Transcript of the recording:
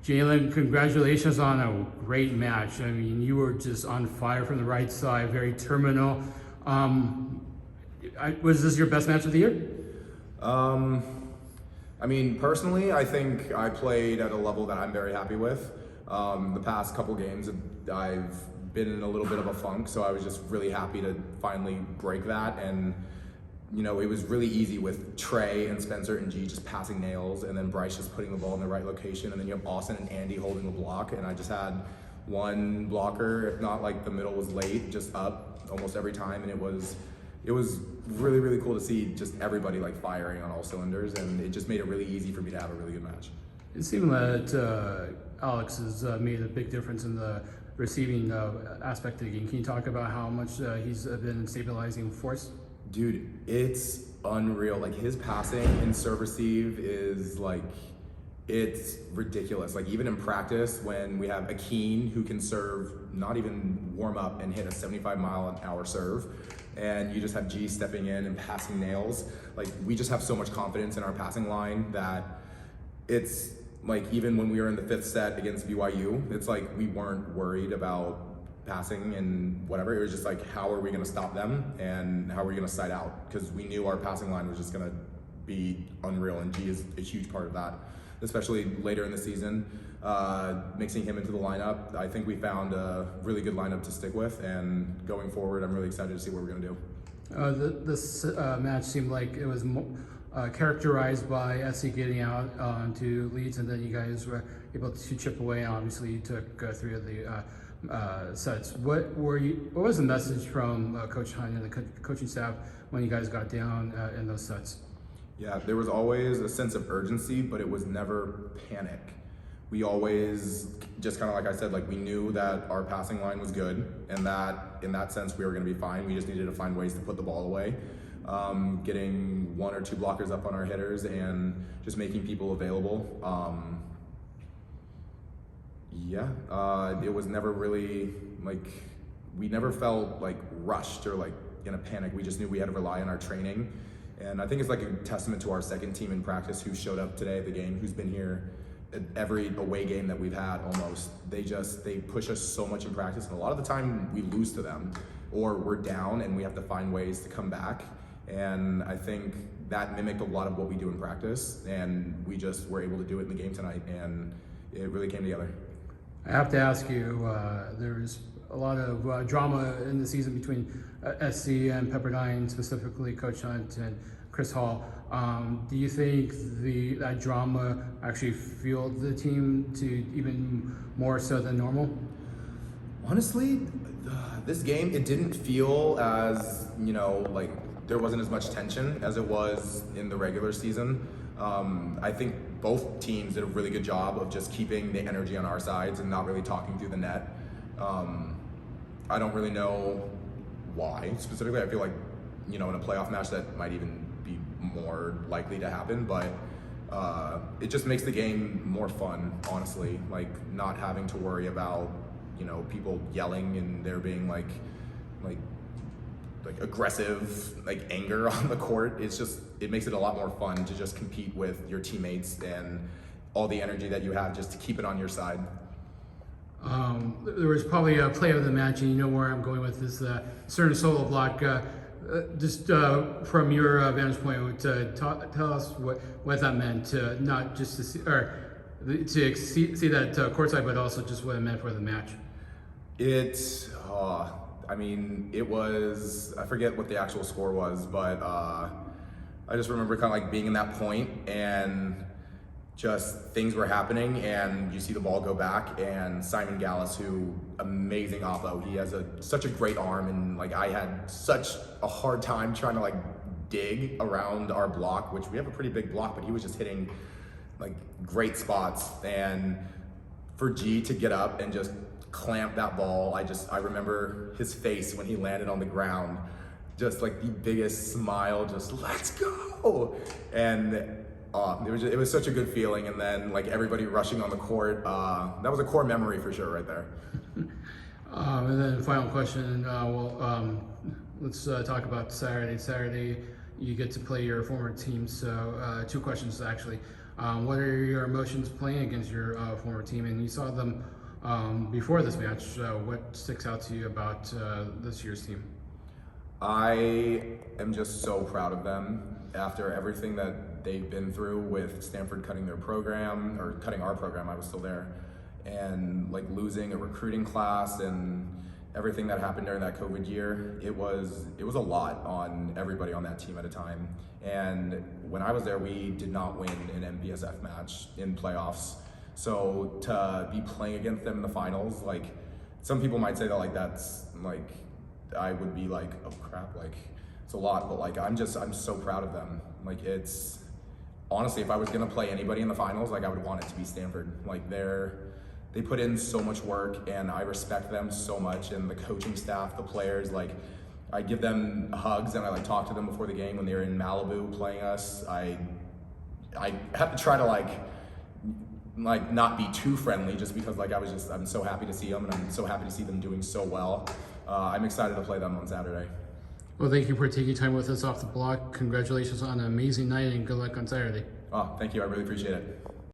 Jaylen, congratulations on a great match. I mean, you were just on fire from the right side, very terminal. Was this your best match of the year? Um, I mean, personally, I think I played at a level that I'm very happy with. The past couple games, I've been in a little bit of a funk, so I was just really happy to finally break that. And you know, it was really easy with Trey and Spencer and G just passing nails, and then Bryce just putting the ball in the right location, and then you have Austin and Andy holding the block, and I just had one blocker, if not like the middle was late, just up almost every time, and it was really, really cool to see just everybody like firing on all cylinders, and it just made it really easy for me to have a really good match. It seemed that Alex has made a big difference in the receiving aspect of the game. Can you talk about how much he's been stabilizing force? Dude, it's unreal. Like his passing and serve receive is like, it's ridiculous. Like even in practice when we have Akeen who can serve, not even warm up and hit a 75-mile-an-hour serve, and you just have G stepping in and passing nails. Like we just have so much confidence in our passing line that it's like even when we were in the 5th set against BYU, it's like we weren't worried about passing and whatever. It was just like, how are we going to stop them and how are we going to side out? Because we knew our passing line was just going to be unreal, and G is a huge part of that, especially later in the season. Mixing him into the lineup, I think we found a really good lineup to stick with, and going forward, I'm really excited to see what we're going to do. This match seemed like it was characterized by SC getting out onto leads, and then you guys were able to chip away. Obviously, you took 3 of the sets. What was the message from Coach Hunt and the coaching staff when you guys got down in those sets? Yeah, there was always a sense of urgency, but it was never panic. We always, just kind of like I said, like we knew that our passing line was good, and that in that sense we were going to be fine. We just needed to find ways to put the ball away. Getting 1 or 2 blockers up on our hitters and just making people available. It was never really like, we never felt like rushed or like in a panic. We just knew we had to rely on our training. And I think it's like a testament to our second team in practice who showed up today at the game, who's been here at every away game that we've had almost. They push us so much in practice, and a lot of the time we lose to them or we're down and we have to find ways to come back. And I think that mimicked a lot of what we do in practice, and we just were able to do it in the game tonight, and it really came together. I have to ask you, there's a lot of drama in the season between SC and Pepperdine, specifically Coach Hunt and Chris Hall. Do you think that drama actually fueled the team to even more so than normal? Honestly, this game, it didn't feel as, you know, like there wasn't as much tension as it was in the regular season. I think both teams did a really good job of just keeping the energy on our sides and not really talking through the net. I don't really know why specifically. I feel like, you know, in a playoff match that might even be more likely to happen, but it just makes the game more fun, honestly. Like not having to worry about, you know, people yelling and there being like aggressive like anger on the court. It makes it a lot more fun to just compete with your teammates and all the energy that you have just to keep it on your side. There was probably a play of the match, and you know where I'm going with this certain solo block. Just from your vantage point, tell us what that meant, not just to see, or to see that courtside, but also just what it meant for the match. I mean, it was, I forget what the actual score was, but I just remember kind of like being in that point and just things were happening, and you see the ball go back, and Simon Gallus, who amazing oppo, he has such a great arm, and like I had such a hard time trying to like dig around our block, which we have a pretty big block, but he was just hitting like great spots. And for G to get up and just clamp that ball, I remember his face when he landed on the ground, just like the biggest smile, just let's go. And it was such a good feeling. And then like everybody rushing on the court, that was a core memory for sure right there. And then final question, let's talk about Saturday. Saturday, you get to play your former team. So 2 questions actually. What are your emotions playing against your former team? And you saw them before this match. What sticks out to you about this year's team? I am just so proud of them after everything that they've been through with Stanford cutting their program, or cutting our program. I was still there, and like losing a recruiting class and everything that happened during that COVID year. It was a lot on everybody on that team at a time. And when I was there, we did not win an MVSF match in playoffs. So to be playing against them in the finals, like some people might say that like that's like, I would be like, oh crap, like it's a lot, but like I'm so proud of them. Like it's honestly, if I was gonna play anybody in the finals, like I would want it to be Stanford. Like they put in so much work, and I respect them so much, and the coaching staff, the players, like I give them hugs and I like talk to them before the game when they were in Malibu playing us. I have to try to like not be too friendly, just because like I'm so happy to see them, and I'm so happy to see them doing so well. I'm excited to play them on Saturday. Well, thank you for taking time with us off the block. Congratulations on an amazing night, and good luck on Saturday. Oh, thank you. I really appreciate it.